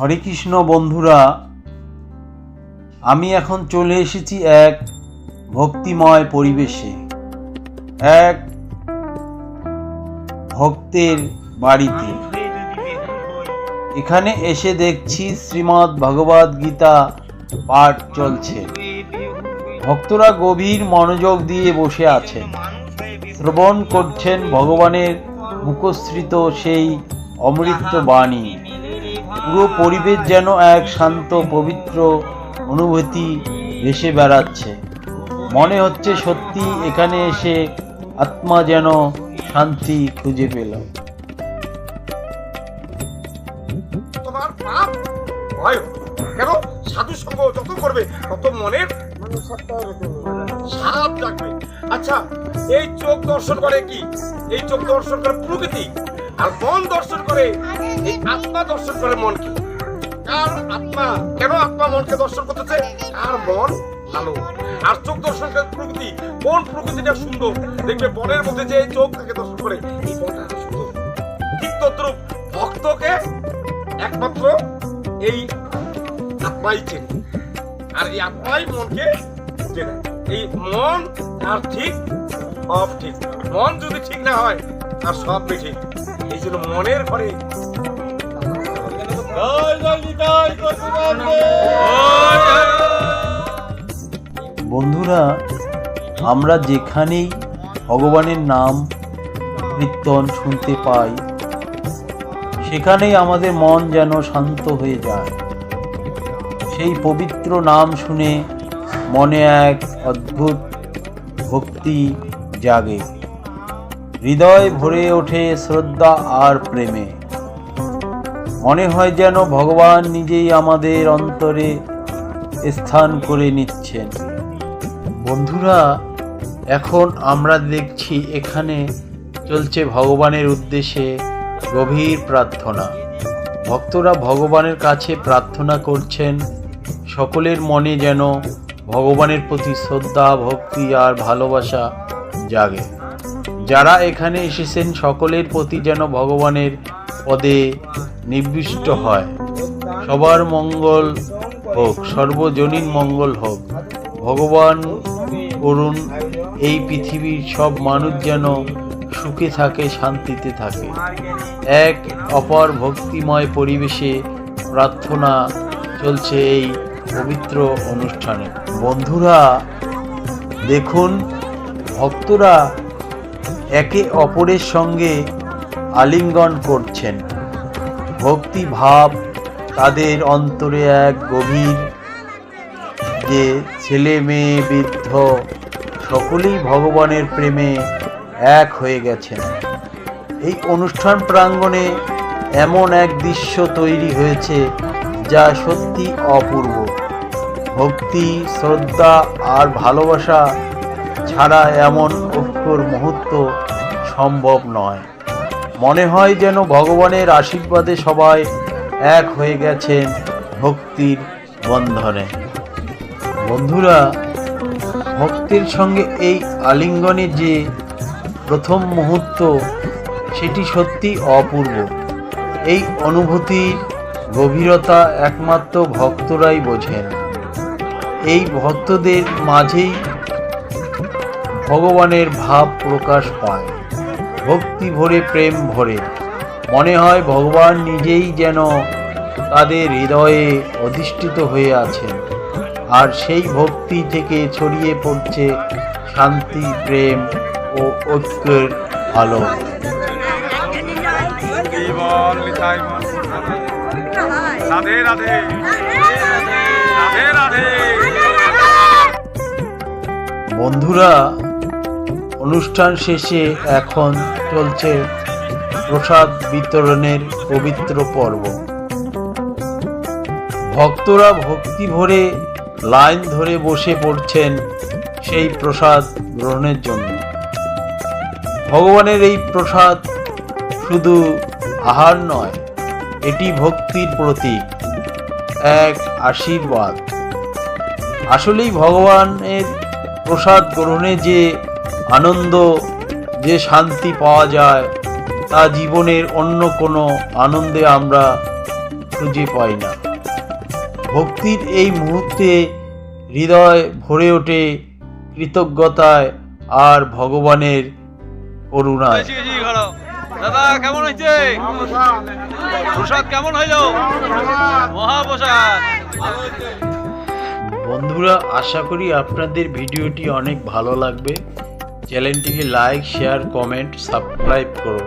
হরে কৃষ্ণ বন্ধুরা, আমি এখন চলে এসেছি এক ভক্তিময় পরিবেশে, এক ভক্তের বাড়িতে। এখানে এসে দেখছি শ্রীমদ্ ভগবদ গীতা পাঠ চলছে। ভক্তরা গভীর মনোযোগ দিয়ে বসে আছেন, শ্রবণ করছেন ভগবানের মুখশ্রিত সেই অমৃত বাণী। পুরো পরিবেশ যেন এক শান্ত পবিত্র অনুভূতি ভেসে বেড়াচ্ছে। মনে হচ্ছে সত্যি এখানে এসে আত্মা যেন শান্তি খুঁজে পেল। তোমার পাপ ভয় কেন? সাধু সঙ্গ যত করবে তত মনের সাপ লাগবে। আচ্ছা, এই চোখ দর্শন করে কি? এই চোখ দর্শন করে প্রকৃতি, আর মন দর্শন করে এই আত্মা দর্শন করে মন কি? কার আত্মা? কেন আত্মা মনকে দর্শন করতেছে? কার মন ভালো, আর চোখ দর্শন করে প্রকৃতি। কোন প্রকৃতিটা সুন্দর দেখবে, বনের মধ্যে যে চোখ তাকে দর্শন করে এই বনটা সুন্দর। ঠিক তদ্রূপ ভক্তকে একমাত্র এই আত্মাই চেনে, আর এই আত্মাই মনকে চেনে। এই মন আর ঠিক সব ঠিক। মন যদি ঠিক না হয় আর সব ঠিক। এই জন্য মনের ঘরে বন্ধুরা, আমরা যেখানেই ভগবানের নাম কীর্তন শুনতে পাই, সেখানেই আমাদের মন যেন শান্ত হয়ে যায়। সেই পবিত্র নাম শুনে মনে এক অদ্ভুত ভক্তি জাগে, হৃদয় ভরে ওঠে শ্রদ্ধা আর প্রেমে। মনে হয় যেন ভগবান নিজেই আমাদের অন্তরে স্থান করে নিচ্ছেন। বন্ধুরা, এখন আমরা দেখছি এখানে চলছে ভগবানের উদ্দেশ্যে গভীর প্রার্থনা। ভক্তরা ভগবানের কাছে প্রার্থনা করছেন। সকলের মনে যেন ভগবানের প্রতি শ্রদ্ধা, ভক্তি আর ভালোবাসা জাগে। যারা এখানে এসেছেন সকলের প্রতি যেন ভগবানের পদে নিবিষ্ট হয়। সবার মঙ্গল হোক, সর্বজনীন মঙ্গল হোক। ভগবান করুন এই পৃথিবীর সব মানুষ যেন সুখে থাকে, শান্তিতে থাকে। এক অপর ভক্তিময় পরিবেশে প্রার্থনা চলছে এই পবিত্র অনুষ্ঠানে। বন্ধুরা দেখুন, ভক্তরা একে অপরের সঙ্গে আলিঙ্গন করছেন। ভক্তি ভাব তাদের অন্তরে এক গভীর, যে ছেলে মেয়ে বৃদ্ধ সকলেই ভগবানের প্রেমে এক হয়ে গেছেন। এই অনুষ্ঠান প্রাঙ্গণে এমন এক দৃশ্য তৈরি হয়েছে যা সত্যি অপূর্ব। ভক্তি, শ্রদ্ধা আর ভালোবাসা ছাড়া এমন অক্ষর মুহূর্ত সম্ভব নয়। মনে হয় যেন ভগবানের আশীর্বাদে সবাই এক হয়ে গেছেন ভক্তির বন্ধনে। বন্ধুরা, ভক্তের সঙ্গে এই আলিঙ্গনে যে প্রথম মুহূর্ত, সেটি সত্যি অপূর্ব। এই অনুভূতির গভীরতা একমাত্র ভক্তরাই বোঝেন। এই ভক্তদের মাঝেই ভগবানের ভাব প্রকাশ পায়। ভক্তি ভরে, প্রেম ভরে। মনে হয় ভগবান নিজেই যেন তাদের হৃদয়ে অধিষ্ঠিত হয়ে আছেন, আর সেই ভক্তি থেকে ছড়িয়ে পড়ছে শান্তি, প্রেম ও ঐক্যের আলো। বন্ধুরা, অনুষ্ঠান শেষে এখন চলছে প্রসাদ বিতরণের পবিত্র পর্ব। ভক্তরা ভক্তি ভরে লাইন ধরে বসে পড়ছেন সেই প্রসাদ গ্রহণের জন্য। ভগবানের এই প্রসাদ শুধু আহার নয়, এটি ভক্তির প্রতীক, এক আশীর্বাদ। আসলেই ভগবানের প্রসাদ গ্রহণে যে আনন্দ, যে শান্তি পাওয়া যায়, তা জীবনের অন্য কোনো আনন্দে আমরা খুঁজে পাই না। ভক্তির এই মুহূর্তে হৃদয় ভরে ওঠে কৃতজ্ঞতায় আর ভগবানের করুণায়। দাদা কেমন হয়েছে? প্রসাদ কেমন হইলো? মহাপ্রসাদ। বন্ধুরা, আশা করি আপনাদের ভিডিওটি অনেক ভালো লাগবে। চ্যানেলটিকে লাইক, শেয়ার, কমেন্ট, সাবস্ক্রাইব করুন।